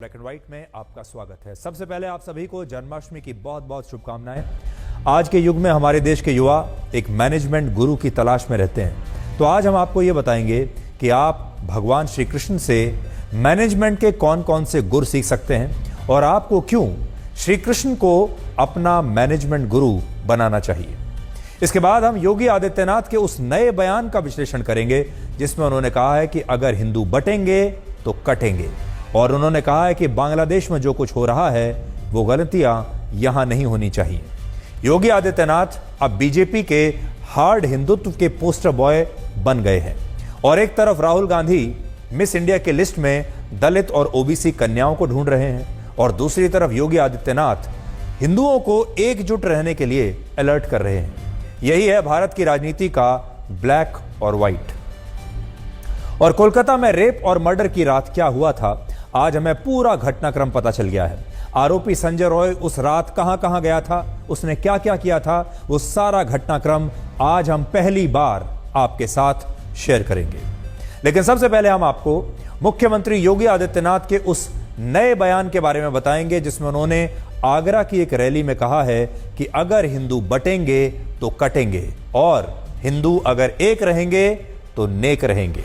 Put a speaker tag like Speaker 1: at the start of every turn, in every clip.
Speaker 1: Black and white में आपका स्वागत है। सबसे पहले आप सभी को जन्माष्टमी की बहुत बहुत शुभकामनाएं। आज के युग में हमारे देश के युवा एक मैनेजमेंट गुरु की तलाश में रहते हैं, तो आज हम आपको ये बताएंगे कि आप भगवान श्री कृष्ण से मैनेजमेंट के कौन कौन से गुर सीख सकते हैं और आपको क्यों श्री कृष्ण को अपना मैनेजमेंट गुरु बनाना चाहिए। इसके बाद हम योगी आदित्यनाथ के उस नए बयान का विश्लेषण करेंगे जिसमें उन्होंने कहा है कि अगर हिंदू बटेंगे तो कटेंगे, और उन्होंने कहा है कि बांग्लादेश में जो कुछ हो रहा है वो गलतियां यहां नहीं होनी चाहिए। योगी आदित्यनाथ अब बीजेपी के हार्ड हिंदुत्व के पोस्टर बॉय बन गए हैं, और एक तरफ राहुल गांधी मिस इंडिया के लिस्ट में दलित और ओबीसी कन्याओं को ढूंढ रहे हैं, और दूसरी तरफ योगी आदित्यनाथ हिंदुओं को एकजुट रहने के लिए अलर्ट कर रहे हैं। यही है भारत की राजनीति का ब्लैक और व्हाइट। और कोलकाता में रेप और मर्डर की रात क्या हुआ था, आज हमें पूरा घटनाक्रम पता चल गया है। आरोपी संजय रॉय उस रात कहां कहां गया था, उसने क्या क्या किया था, वो सारा घटनाक्रम आज हम पहली बार आपके साथ शेयर करेंगे। लेकिन सबसे पहले हम आपको मुख्यमंत्री योगी आदित्यनाथ के उस नए बयान के बारे में बताएंगे जिसमें उन्होंने आगरा की एक रैली में कहा है कि अगर हिंदू बटेंगे तो कटेंगे, और हिंदू अगर एक रहेंगे तो नेक रहेंगे।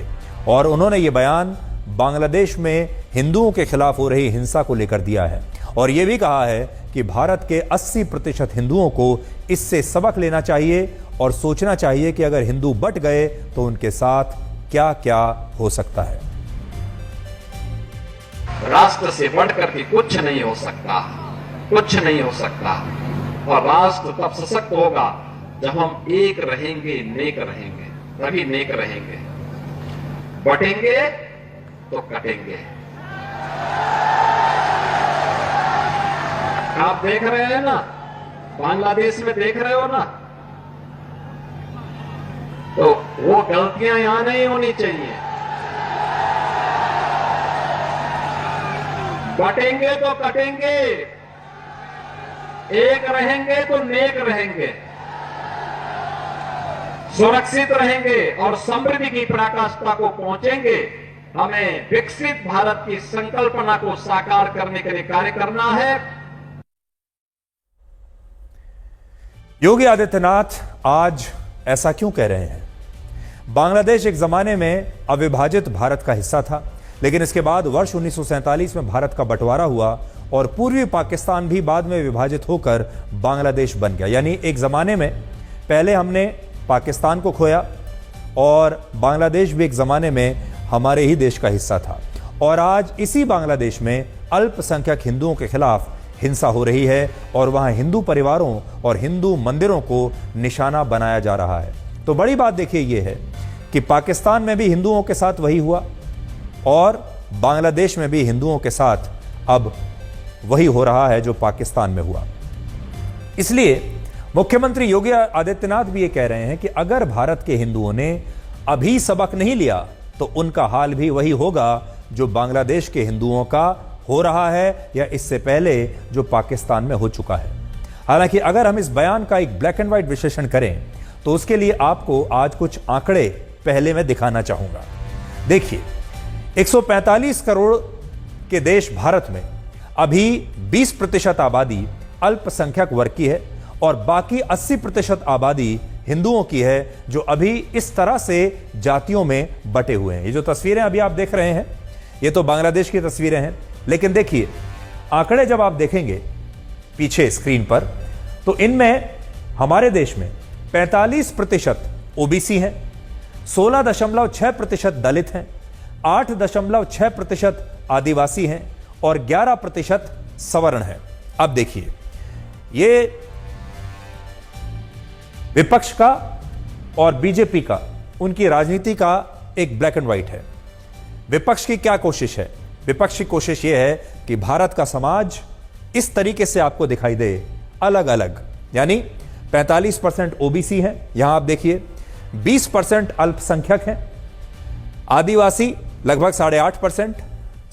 Speaker 1: और उन्होंने ये बयान बांग्लादेश में हिंदुओं के खिलाफ हो रही हिंसा को लेकर दिया है, और यह भी कहा है कि भारत के 80% हिंदुओं को इससे सबक लेना चाहिए और सोचना चाहिए कि अगर हिंदू बट गए तो उनके साथ क्या क्या हो सकता है।
Speaker 2: राष्ट्र से बढ़कर के कुछ नहीं हो सकता, कुछ नहीं हो सकता। और राष्ट्र तब सशक्त होगा जब हम एक रहेंगे, नेक रहेंगे, तभी नेक रहेंगे। बटेंगे तो कटेंगे। आप देख रहे हैं ना, बांग्लादेश में देख रहे हो ना, तो वो गलतियां यहां नहीं होनी चाहिए। बटेंगे तो कटेंगे, एक रहेंगे तो नेक रहेंगे, सुरक्षित रहेंगे और समृद्धि की पराकाष्ठा को पहुंचेंगे। हमें विकसित भारत की संकल्पना को साकार करने के लिए कार्य करना है।
Speaker 1: योगी आदित्यनाथ आज ऐसा क्यों कह रहे हैं? बांग्लादेश एक जमाने में अविभाजित भारत का हिस्सा था, लेकिन इसके बाद वर्ष 1947 में भारत का बंटवारा हुआ और पूर्वी पाकिस्तान भी बाद में विभाजित होकर बांग्लादेश बन गया। यानी एक जमाने में पहले हमने पाकिस्तान को खोया और बांग्लादेश भी एक जमाने में हमारे ही देश का हिस्सा था, और आज इसी बांग्लादेश में अल्पसंख्यक हिंदुओं के खिलाफ हिंसा हो रही है और वहां हिंदू परिवारों और हिंदू मंदिरों को निशाना बनाया जा रहा है। तो बड़ी बात देखिए ये है कि पाकिस्तान में भी हिंदुओं के साथ वही हुआ और बांग्लादेश में भी हिंदुओं के साथ अब वही हो रहा है जो पाकिस्तान में हुआ। इसलिए मुख्यमंत्री योगी आदित्यनाथ भी ये कह रहे हैं कि अगर भारत के हिंदुओं ने अभी सबक नहीं लिया तो उनका हाल भी वही होगा जो बांग्लादेश के हिंदुओं का हो रहा है या इससे पहले जो पाकिस्तान में हो चुका है। हालांकि अगर हम इस बयान का एक ब्लैक एंड व्हाइट विश्लेषण करें तो उसके लिए आपको आज कुछ आंकड़े पहले मैं दिखाना चाहूंगा। देखिए, 145 करोड़ के देश भारत में अभी 20% आबादी अल्पसंख्यक वर्ग की है और बाकी 80% आबादी हिंदुओं की है जो अभी इस तरह से जातियों में बटे हुए हैं। ये जो तस्वीरें अभी आप देख रहे हैं ये तो बांग्लादेश की तस्वीरें हैं, लेकिन देखिए आंकड़े जब आप देखेंगे पीछे स्क्रीन पर तो इनमें हमारे देश में 45% ओबीसी हैं, 16.6% दलित हैं, 8.6% आदिवासी हैं और 11% सवर्ण हैं। अब देखिए ये विपक्ष का और बीजेपी का, उनकी राजनीति का एक ब्लैक एंड व्हाइट है। विपक्ष की क्या कोशिश है? विपक्ष की कोशिश यह है कि भारत का समाज इस तरीके से आपको दिखाई दे, अलग अलग। यानी 45% ओबीसी हैं, यहां आप देखिए, 20% अल्पसंख्यक हैं, आदिवासी लगभग 8.5%,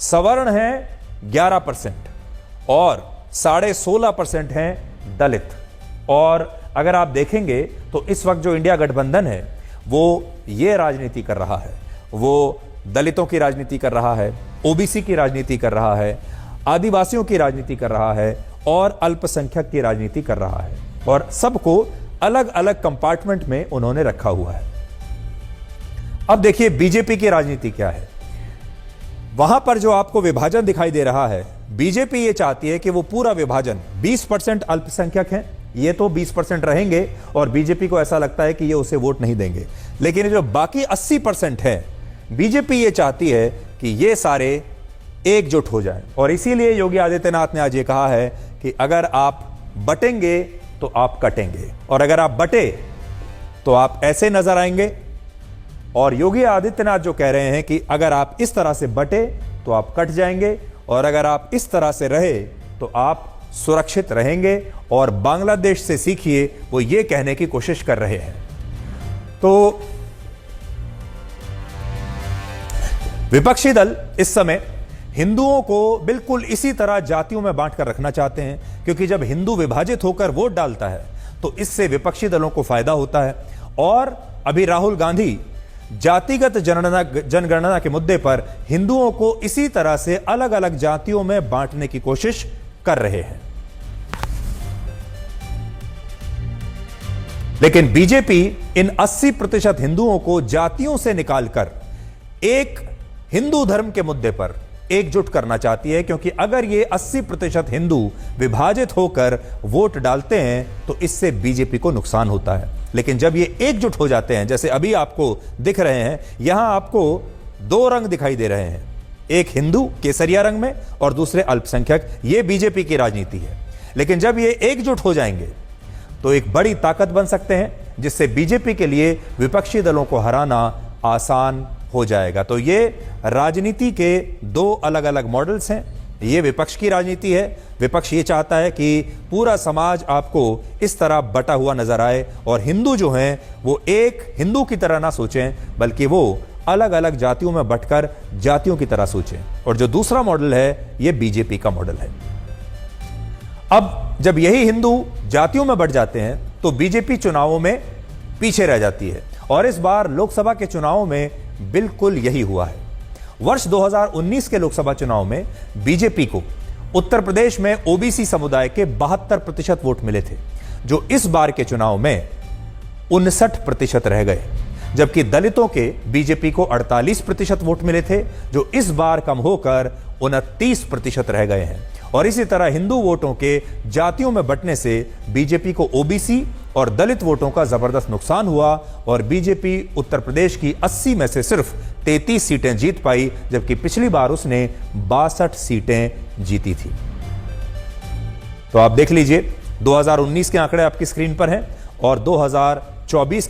Speaker 1: सवर्ण हैं 11% और 16.5% हैं दलित। और अगर आप देखेंगे तो इस वक्त जो इंडिया गठबंधन है वो ये राजनीति कर रहा है, वो दलितों की राजनीति कर रहा है, ओबीसी की राजनीति कर रहा है, आदिवासियों की राजनीति कर रहा है और अल्पसंख्यक की राजनीति कर रहा है, और सबको अलग अलग कंपार्टमेंट में उन्होंने रखा हुआ है। अब देखिए बीजेपी की राजनीति क्या है। वहां पर जो आपको विभाजन दिखाई दे रहा है, बीजेपी ये चाहती है कि वो पूरा विभाजन 20% अल्पसंख्यक हैं, ये तो 20% रहेंगे और बीजेपी को ऐसा लगता है कि ये उसे वोट नहीं देंगे, लेकिन जो बाकी 80% है, बीजेपी ये चाहती है कि ये सारे एकजुट हो जाएं। और इसीलिए योगी आदित्यनाथ ने आज ये कहा है कि अगर आप बटेंगे तो आप कटेंगे, और अगर आप बटे तो आप ऐसे नजर आएंगे। और योगी आदित्यनाथ जो कह रहे हैं कि अगर आप इस तरह से बटे तो आप कट जाएंगे, और अगर आप इस तरह से रहे तो आप सुरक्षित रहेंगे। और बांग्लादेश से सीखिए, वो ये कहने की कोशिश कर रहे हैं। तो विपक्षी दल इस समय हिंदुओं को बिल्कुल इसी तरह जातियों में बांटकर रखना चाहते हैं, क्योंकि जब हिंदू विभाजित होकर वोट डालता है तो इससे विपक्षी दलों को फायदा होता है। और अभी राहुल गांधी जातिगत जनगणना के मुद्दे पर हिंदुओं को इसी तरह से अलग अलग जातियों में बांटने की कोशिश कर रहे हैं। लेकिन बीजेपी इन 80% हिंदुओं को जातियों से निकालकर एक हिंदू धर्म के मुद्दे पर एकजुट करना चाहती है, क्योंकि अगर ये 80% हिंदू विभाजित होकर वोट डालते हैं तो इससे बीजेपी को नुकसान होता है। लेकिन जब ये एकजुट हो जाते हैं, जैसे अभी आपको दिख रहे हैं, यहां आपको दो रंग दिखाई दे रहे हैं, एक हिंदू केसरिया रंग में और दूसरे अल्पसंख्यक, ये बीजेपी की राजनीति है। लेकिन जब ये एकजुट हो जाएंगे तो एक बड़ी ताकत बन सकते हैं, जिससे बीजेपी के लिए विपक्षी दलों को हराना आसान हो जाएगा। तो ये राजनीति के दो अलग अलग मॉडल्स हैं। ये विपक्ष की राजनीति है। विपक्ष ये चाहता है कि पूरा समाज आपको इस तरह बटा हुआ नजर आए, और हिंदू जो हैं वो एक हिंदू की तरह ना सोचें, बल्कि वो अलग अलग जातियों में बंटकर जातियों की तरह सोचें। और जो दूसरा मॉडल है, ये बीजेपी का मॉडल है। अब जब यही हिंदू जातियों में बंट जाते हैं तो बीजेपी चुनावों में पीछे रह जाती है, और इस बार लोकसभा के चुनावों में बिल्कुल यही हुआ है। वर्ष 2019 के लोकसभा चुनाव में बीजेपी को उत्तर प्रदेश में ओबीसी समुदाय के 72% वोट मिले थे, जो इस बार के चुनाव में 59% रह गए। जबकि दलितों के बीजेपी को 48% वोट मिले थे, जो इस बार कम होकर 29% रह गए हैं। और इसी तरह हिंदू वोटों के जातियों में बंटने से बीजेपी को ओबीसी और दलित वोटों का जबरदस्त नुकसान हुआ, और बीजेपी उत्तर प्रदेश की 80 में से सिर्फ 33 सीटें जीत पाई, जबकि पिछली बार उसने 62 सीटें जीती थी। तो आप देख लीजिए, 2019 के आंकड़े आपकी स्क्रीन पर हैं और 2024